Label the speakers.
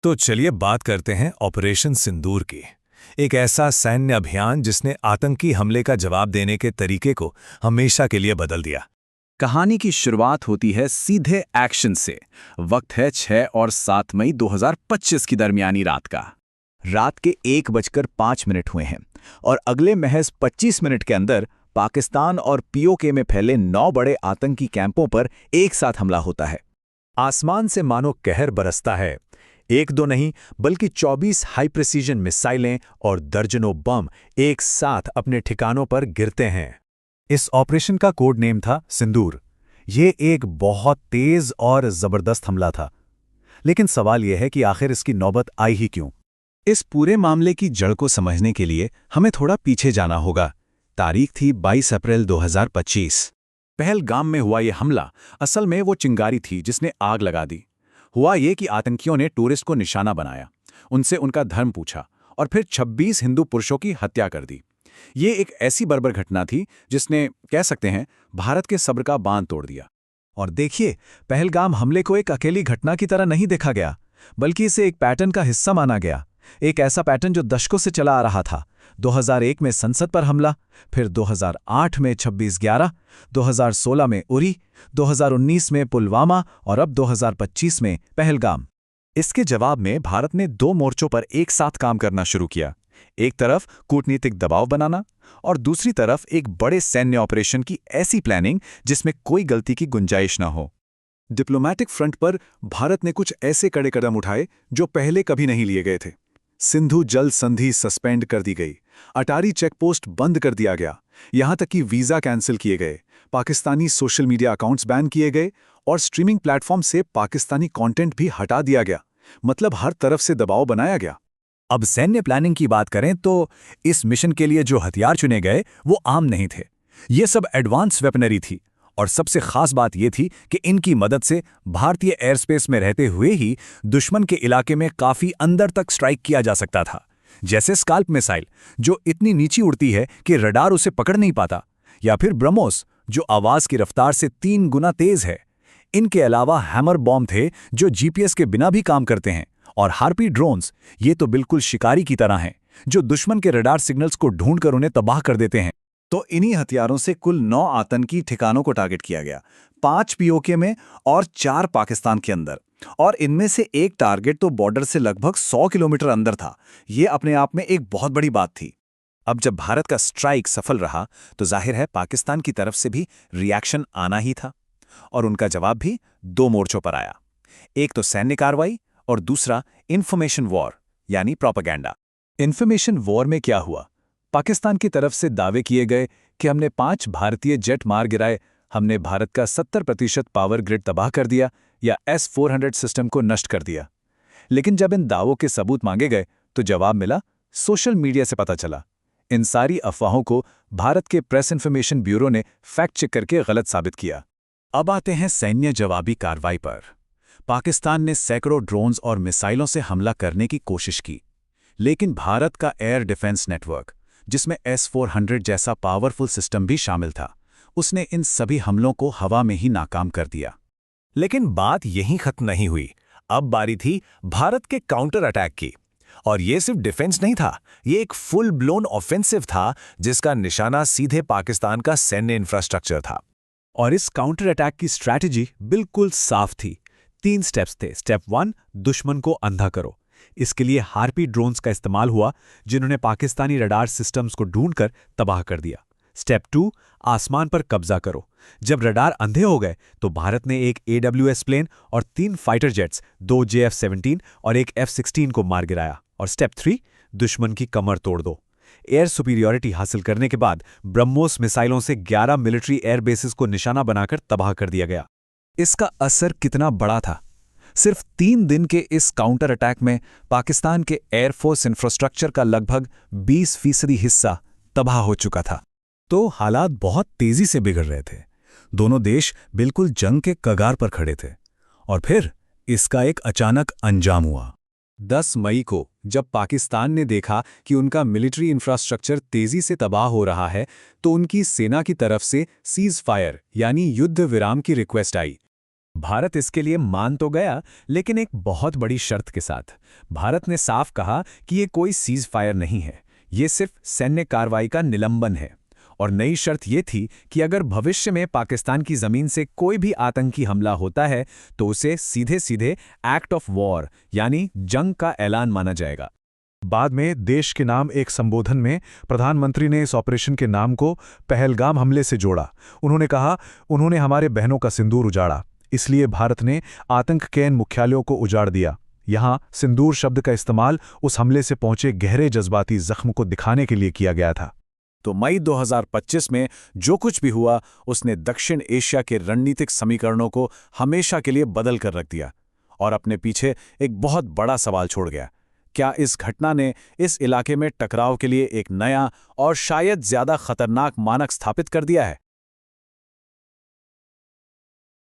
Speaker 1: तो चलिए बात करते हैं ऑपरेशन सिंदूर की। एक ऐसा सैन्य अभियान जिसने आतंकी हमले का जवाब देने के तरीके को हमेशा के लिए बदल दिया।
Speaker 2: कहानी की शुरुआत होती है सीधे एक्शन से। वक्त है 6 और 7 मई 2025 की दरमियानी रात का। रात के 1:05 हुए हैं और अगले महज 25 मिनट के अंदर पाकिस्तान और पीओके में फैले 9 बड़े आतंकी कैंपों पर एक साथ हमला होता है।
Speaker 1: आसमान से मानो कहर बरसता है। एक दो नहीं बल्कि 24 हाई प्रिसीजन मिसाइलें और दर्जनों बम एक साथ अपने ठिकानों पर गिरते हैं। इस ऑपरेशन का कोड नेम था सिंदूर। ये एक बहुत तेज और जबरदस्त हमला था। लेकिन सवाल यह है कि आखिर इसकी नौबत आई ही क्यों?
Speaker 2: इस पूरे मामले की जड़ को समझने के लिए हमें थोड़ा पीछे जाना होगा। तारीख थी 22 अप्रैल 2025। पहलगाम में हुआ यह हमला असल में वो चिंगारी थी जिसने आग लगा दी। हुआ ये कि आतंकियों ने टूरिस्ट को निशाना बनाया, उनसे उनका धर्म पूछा और फिर 26 हिंदू पुरुषों की हत्या कर दी। ये एक ऐसी बर्बर घटना थी जिसने, कह सकते हैं, भारत के सब्र का बांध तोड़ दिया।
Speaker 3: और देखिए, पहलगाम हमले को एक अकेली घटना की तरह नहीं देखा गया, बल्कि इसे एक पैटर्न का हिस्सा माना गया। एक ऐसा पैटर्न जो दशकों से चला आ रहा था। 2001 में संसद पर हमला, फिर 2008 में 26/11, 2016 में उरी, 2019 में पुलवामा और अब 2025 में पहलगाम।
Speaker 2: इसके जवाब में भारत ने 2 मोर्चों पर एक साथ काम करना शुरू किया। एक तरफ कूटनीतिक दबाव बनाना और दूसरी तरफ एक बड़े सैन्य ऑपरेशन की ऐसी प्लानिंग जिसमें कोई गलती की गुंजाइश न हो। डिप्लोमैटिक फ्रंट पर भारत ने कुछ ऐसे कड़े कदम उठाए जो पहले कभी नहीं लिए गए थे। सिंधु जल संधि सस्पेंड कर दी गई, अटारी चेकपोस्ट बंद कर दिया गया, यहां तक कि वीजा कैंसिल किए गए, Pakistani social media accounts ban किए गए और स्ट्रीमिंग प्लेटफॉर्म से पाकिस्तानी कंटेंट भी हटा दिया गया। मतलब हर तरफ से दबाव बनाया गया।
Speaker 3: अब सैन्य प्लानिंग की बात करें तो इस मिशन के लिए जो हथियार चुने गए वो आम नहीं थे। ये सब एडवांस वेपनरी थी और सबसे खास बात यह थी कि इनकी मदद से भारतीय एयर स्पेस में रहते हुए ही दुश्मन के इलाके में काफी अंदर तक स्ट्राइक किया जा सकता था। जैसे स्काल्प मिसाइल जो इतनी नीची उड़ती है कि रडार उसे पकड़ नहीं पाता, या फिर ब्रह्मोस जो आवाज की रफ्तार से 3 गुना तेज है। इनके अलावा हैमर बॉम्ब थे जो जीपीएस के बिना भी काम करते हैं, और हार्पी ड्रोन्स, ये तो बिल्कुल शिकारी की तरह हैं जो दुश्मन के रडार सिग्नल्स को ढूंढकर उन्हें तबाह कर देते हैं।
Speaker 2: तो इन्हीं हथियारों से कुल 9 आतंकी ठिकानों को टारगेट किया गया, 5 पीओके में और 4 पाकिस्तान के अंदर। और इनमें से एक टारगेट तो बॉर्डर से लगभग 100 किलोमीटर अंदर था। ये अपने आप में एक बहुत बड़ी बात थी। अब जब भारत का स्ट्राइक सफल रहा तो जाहिर है पाकिस्तान की तरफ से भी रिएक्शन आना ही था, और उनका जवाब भी 2 मोर्चों पर आया। एक तो सैन्य कार्रवाई और दूसरा इंफॉर्मेशन वॉर यानी प्रोपेगेंडा।
Speaker 3: इन्फॉर्मेशन वॉर में क्या हुआ? पाकिस्तान की तरफ से दावे किए गए कि हमने 5 भारतीय जेट मार गिराए, हमने भारत का 70% पावर ग्रिड तबाह कर दिया या S-400 सिस्टम को नष्ट कर दिया। लेकिन जब इन दावों के सबूत मांगे गए तो जवाब मिला, सोशल मीडिया से पता चला। इन सारी अफवाहों को भारत के प्रेस इन्फॉर्मेशन ब्यूरो ने फैक्ट चेक करके गलत साबित किया।
Speaker 2: अब आते हैं सैन्य जवाबी कार्रवाई पर। पाकिस्तान ने सैकड़ों ड्रोन्स और मिसाइलों से हमला करने की कोशिश की, लेकिन भारत का एयर डिफेंस नेटवर्क, जिसमें S-400 जैसा पावरफुल सिस्टम भी शामिल था, उसने इन सभी हमलों को हवा में ही नाकाम कर दिया।
Speaker 1: लेकिन बात यहीं खत्म नहीं हुई। अब बारी थी भारत के काउंटर अटैक की। और ये सिर्फ डिफेंस नहीं था, ये एक फुल ब्लोन ऑफेंसिव था जिसका निशाना सीधे पाकिस्तान का सैन्य इंफ्रास्ट्रक्चर था।
Speaker 3: और इस काउंटर अटैक की स्ट्रैटेजी बिल्कुल साफ थी। 3 स्टेप्स थे। स्टेप 1, दुश्मन को अंधा करो। इसके लिए हार्पी ड्रोन्स का इस्तेमाल हुआ जिन्होंने पाकिस्तानी रडार सिस्टम्स को ढूंढकर तबाह कर दिया। स्टेप 2, आसमान पर कब्जा करो। जब रडार अंधे हो गए तो भारत ने एक AWS प्लेन और 3 फाइटर जेट्स, 2 JF-17 और एक F-16 को मार गिराया। और स्टेप 3, दुश्मन की कमर तोड़ दो। एयर सुपीरियॉरिटी हासिल करने के बाद ब्रह्मोस मिसाइलों से 11 मिलिट्री एयर बेसिस को निशाना बनाकर तबाह कर दिया गया।
Speaker 2: इसका असर कितना बड़ा था? सिर्फ 3 दिन के इस काउंटर अटैक में पाकिस्तान के एयरफोर्स इंफ्रास्ट्रक्चर का लगभग 20% हिस्सा तबाह हो चुका था।
Speaker 3: तो हालात बहुत तेजी से बिगड़ रहे थे। दोनों देश बिल्कुल जंग के कगार पर खड़े थे। और फिर इसका एक अचानक अंजाम हुआ।
Speaker 2: 10 मई को जब पाकिस्तान ने देखा कि उनका मिलिट्री इंफ्रास्ट्रक्चर तेजी से तबाह हो रहा है, तो उनकी सेना की तरफ से सीज फायर यानी युद्ध विराम की रिक्वेस्ट आई।
Speaker 3: भारत इसके लिए मान तो गया, लेकिन एक बहुत बड़ी शर्त के साथ। भारत ने साफ कहा कि ये कोई सीज फायर नहीं है, ये सिर्फ सैन्य कार्रवाई का निलंबन है। और नई शर्त ये थी कि अगर भविष्य में पाकिस्तान की जमीन से कोई भी आतंकी हमला होता है तो उसे सीधे सीधे एक्ट ऑफ वॉर यानी जंग का ऐलान माना जाएगा।
Speaker 4: बाद में देश के नाम एक संबोधन में प्रधानमंत्री ने इस ऑपरेशन के नाम को पहलगाम हमले से जोड़ा। उन्होंने कहा, उन्होंने हमारे बहनों का सिंदूर उजाड़ा, इसलिए भारत ने आतंक के इन मुख्यालयों को उजाड़ दिया। यहाँ सिंदूर शब्द का इस्तेमाल उस हमले से पहुंचे गहरे जज्बाती जख्म को दिखाने के लिए किया गया था।
Speaker 3: तो मई 2025 में जो कुछ भी हुआ उसने दक्षिण एशिया के रणनीतिक समीकरणों को हमेशा के लिए बदल कर रख दिया और अपने पीछे एक बहुत बड़ा सवाल छोड़ गया। क्या इस घटना ने इस इलाके में टकराव के लिए एक नया और शायद ज्यादा खतरनाक मानक स्थापित कर दिया है?